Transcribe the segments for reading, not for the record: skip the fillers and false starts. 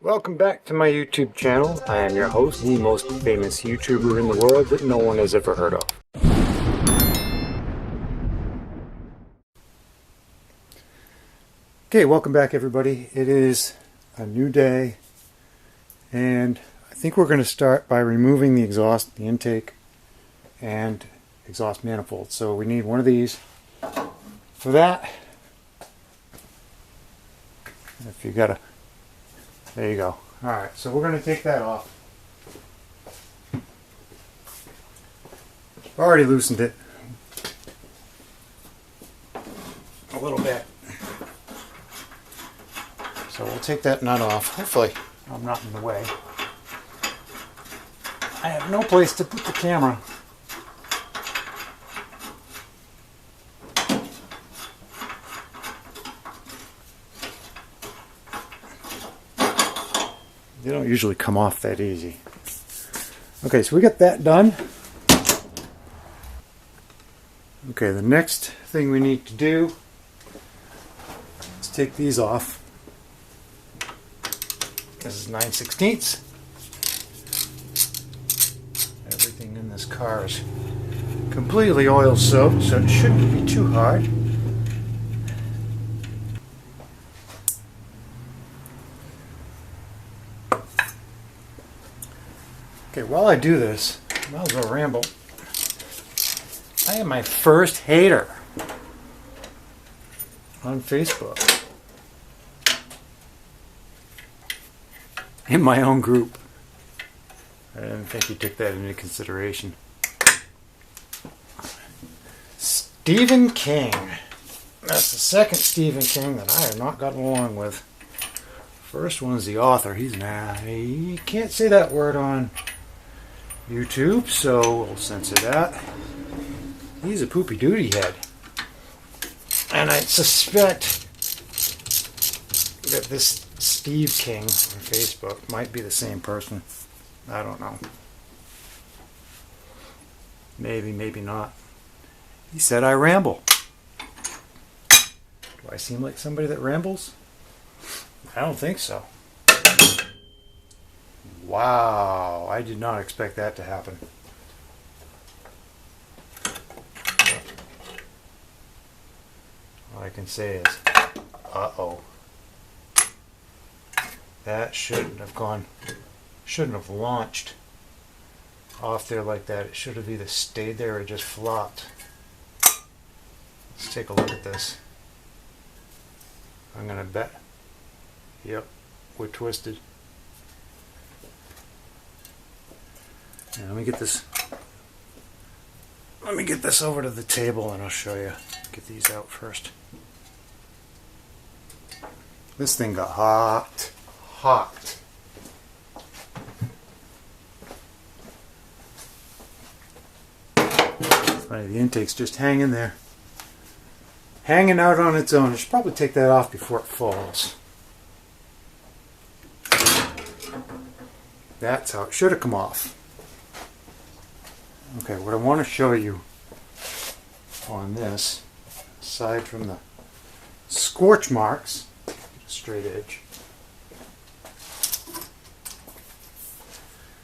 Welcome back to my YouTube channel. I am your host, the most famous YouTuber in the world that no one has ever heard of. Okay, welcome back everybody. It is a new day and I think we're going to start by removing the exhaust, the intake, and exhaust manifold. So we need one of these. For that, if you got a, there you go. Alright, so we're going to take that off. I've already loosened it a little bit. So we'll take that nut off. Hopefully I'm not in the way. I have no place to put the camera. They don't usually come off that easy. Okay, so we got that done. Okay, the next thing we need to do is take these off. This is 9/16. Everything in this car is completely oil soaked, so it shouldn't be too hard. Okay, while I do this, I might as well ramble. I am my first hater on Facebook. In my own group. I didn't think you took that into consideration. Stephen King. That's the second Stephen King that I have not gotten along with. First one's the author. You can't say that word on YouTube, so we'll censor that. He's a poopy duty head. And I suspect that this Steve King on Facebook might be the same person. I don't know. Maybe, maybe not. He said I ramble. Do I seem like somebody that rambles? I don't think so. Wow, I did not expect that to happen. All I can say is, uh-oh. That shouldn't have launched off there like that. It should have either stayed there or just flopped. Let's take a look at this. I'm gonna bet. Yep, we're twisted. Now, let me get this over to the table and I'll show you. Get these out first. This thing got hot. Funny, the intake's just hanging there. Hanging out on its own. I should probably take that off before it falls. That's how it should have come off. Okay, what I want to show you on this, aside from the scorch marks, get a straight edge.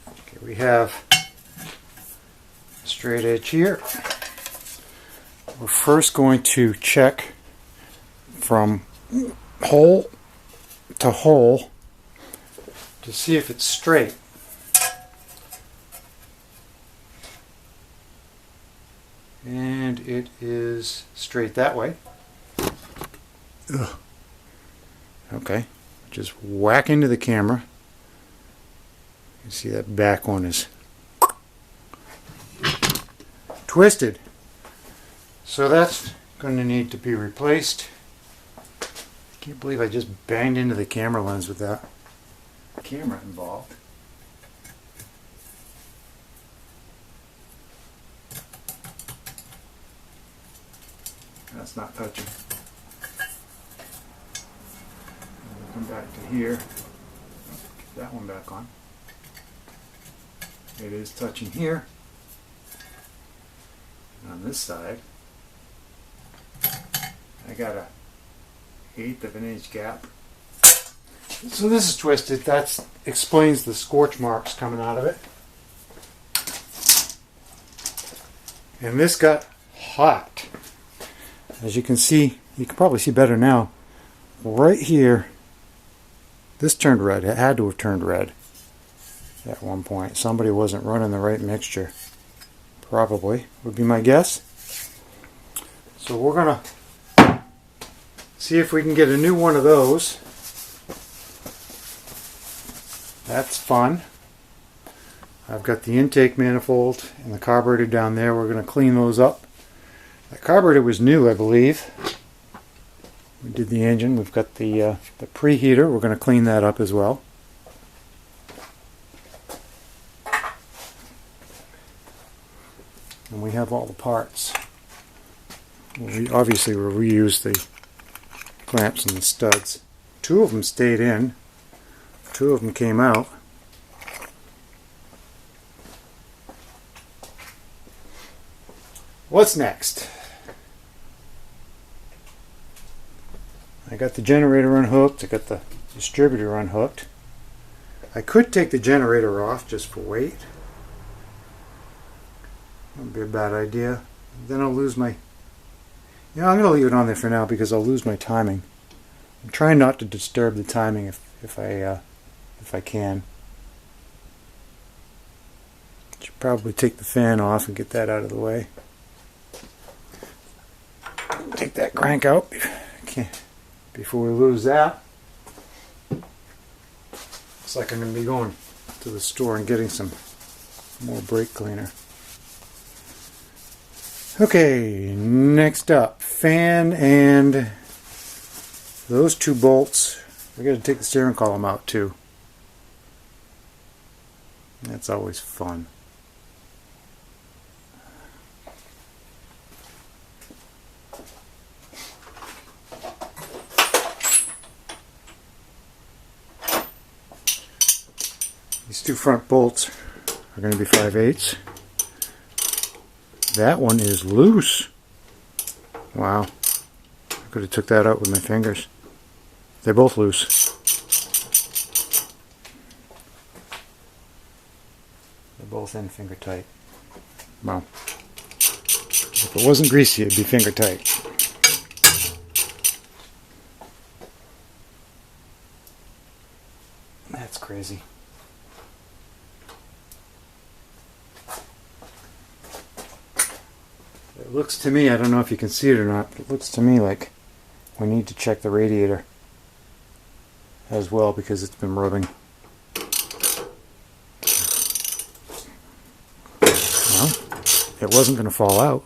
Okay, we have a straight edge here. We're first going to check from hole to hole to see if it's straight. And it is straight that way. Ugh. Okay, just whack into the camera. You can see that back one is twisted. So that's going to need to be replaced. I can't believe I just banged into the camera lens with that camera involved. That's not touching. We'll come back to here. Get that one back on. It is touching here. And on this side, I got a 1/8 of an inch gap. So this is twisted. That explains the scorch marks coming out of it. And this got hot. As you can see, you can probably see better now. Right here, this turned red. It had to have turned red at one point. Somebody wasn't running the right mixture. Probably, would be my guess. So we're going to see if we can get a new one of those. That's fun. I've got the intake manifold and the carburetor down there. We're going to clean those up. The carburetor was new, I believe. We did the engine. We've got the preheater. We're going to clean that up as well. And we have all the parts. We obviously will reuse the clamps and the studs. 2 of them stayed in. 2 of them came out. What's next? I got the generator unhooked. I got the distributor unhooked. I could take the generator off just for weight. Wouldn't be a bad idea. Then I'll lose my... Yeah, I'm going to leave it on there for now because I'll lose my timing. I'm trying not to disturb the timing if I can. Should probably take the fan off and get that out of the way. Take that crank out before we lose that. Looks like I'm going to be going to the store and getting some more brake cleaner. Okay, next up, fan and those 2 bolts. We got to take the steering column out too. That's always fun. These 2 front bolts are going to be 5/8. That one is loose. Wow. I could have took that out with my fingers. They're both loose. They're both in finger tight. Wow. If it wasn't greasy, it'd be finger tight. That's crazy. It looks to me, I don't know if you can see it or not, but it looks to me like we need to check the radiator as well because it's been rubbing. Well, it wasn't going to fall out,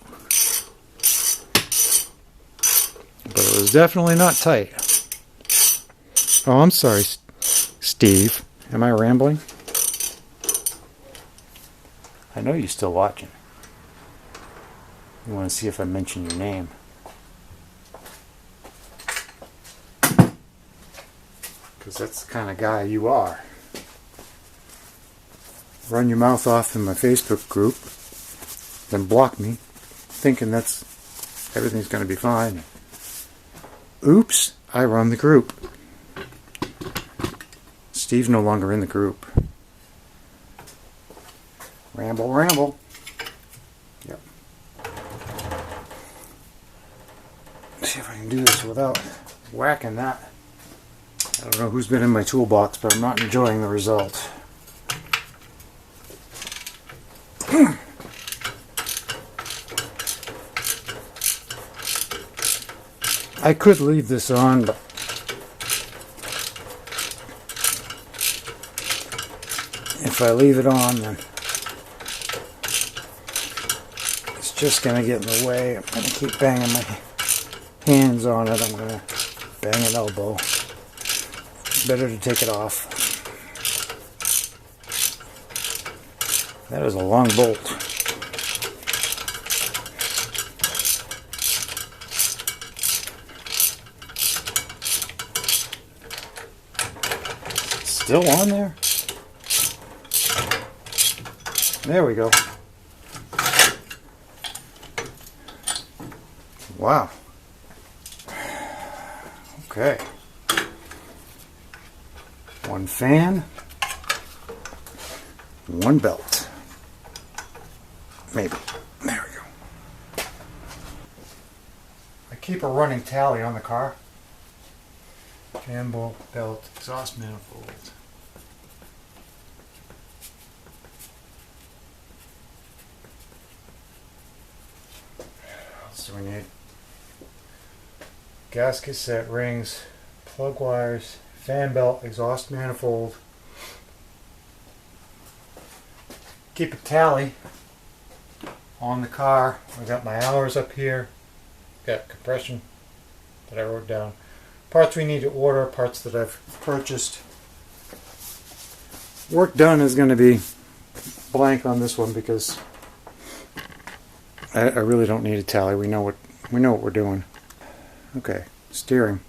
but it was definitely not tight. Oh, I'm sorry, Steve. Am I rambling? I know you're still watching. You want to see if I mention your name. Because that's the kind of guy you are. Run your mouth off in my Facebook group, then block me, thinking that's everything's going to be fine. Oops, I run the group. Steve's no longer in the group. Ramble, ramble. Yep. See if I can do this without whacking that. I don't know who's been in my toolbox, but I'm not enjoying the result. I could leave this on, but if I leave it on, then it's just going to get in the way. I'm going to keep banging my hands on it. I'm going to bang an elbow. Better to take it off. That is a long bolt. Still on there? There we go. Wow. one fan, one belt. Maybe. There we go. I keep a running tally on the car. Fan bolt, belt, exhaust manifold. So we need gas cassette rings, plug wires, fan belt, exhaust manifold. Keep a tally on the car. I got my hours up here. Got compression that I wrote down. Parts we need to order, parts that I've purchased. Work done is going to be blank on this one because I really don't need a tally. We know what we're doing. Okay, steering.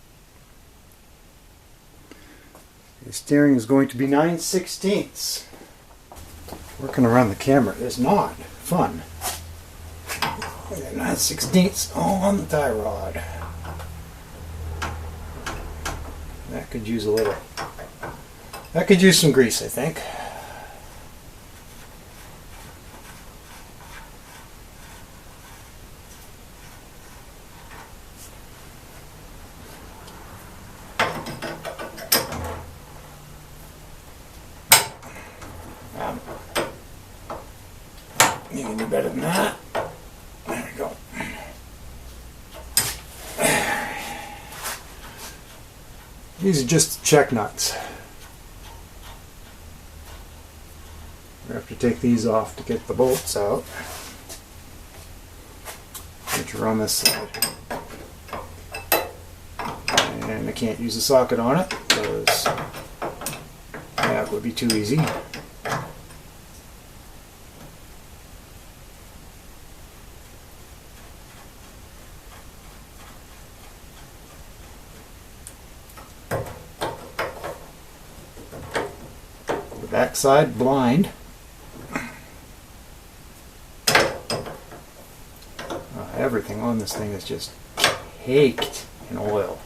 The steering is going to be 9/16. Working around the camera is not fun. 9/16 on the tie rod. That could use a little. That could use some grease, I think. You can do better than that. There we go. These are just check nuts. We have to take these off to get the bolts out, which are on this side. And I can't use a socket on it because that would be too easy. Backside blind. Everything on this thing is just caked in oil.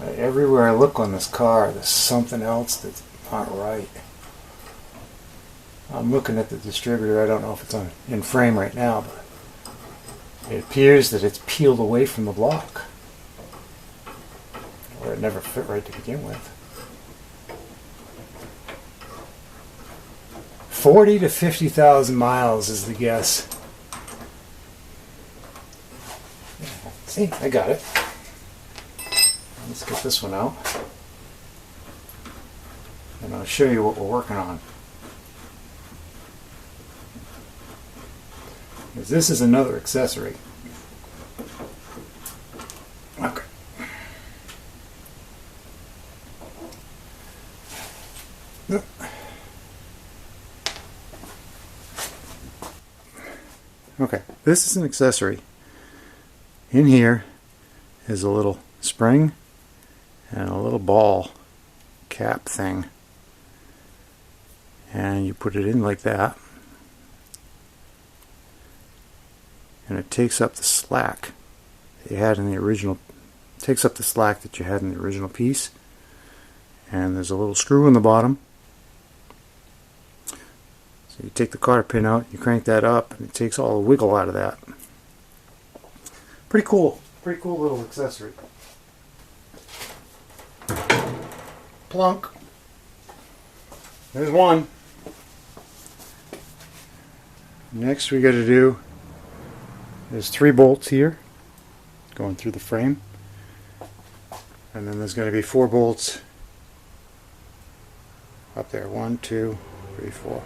Everywhere I look on this car, there's something else that's not right. I'm looking at the distributor. I don't know if it's in frame right now, but it appears that it's peeled away from the block, or it never fit right to begin with. 40 to 50,000 miles is the guess. See, I got it. Let's get this one out. And I'll show you what we're working on. Because this is another accessory. Okay. Okay, this is an accessory. In here is a little spring and a little ball cap thing. And you put it in like that. And it takes up the slack that you had in the original, takes up the slack that you had in the original piece. And there's a little screw in the bottom. So you take the cotter pin out, you crank that up, and it takes all the wiggle out of that. Pretty cool little accessory. Plunk. There's one. Next we got to do, there's 3 bolts here going through the frame, and then there's going to be 4 bolts up there. 1, 2, 3, 4.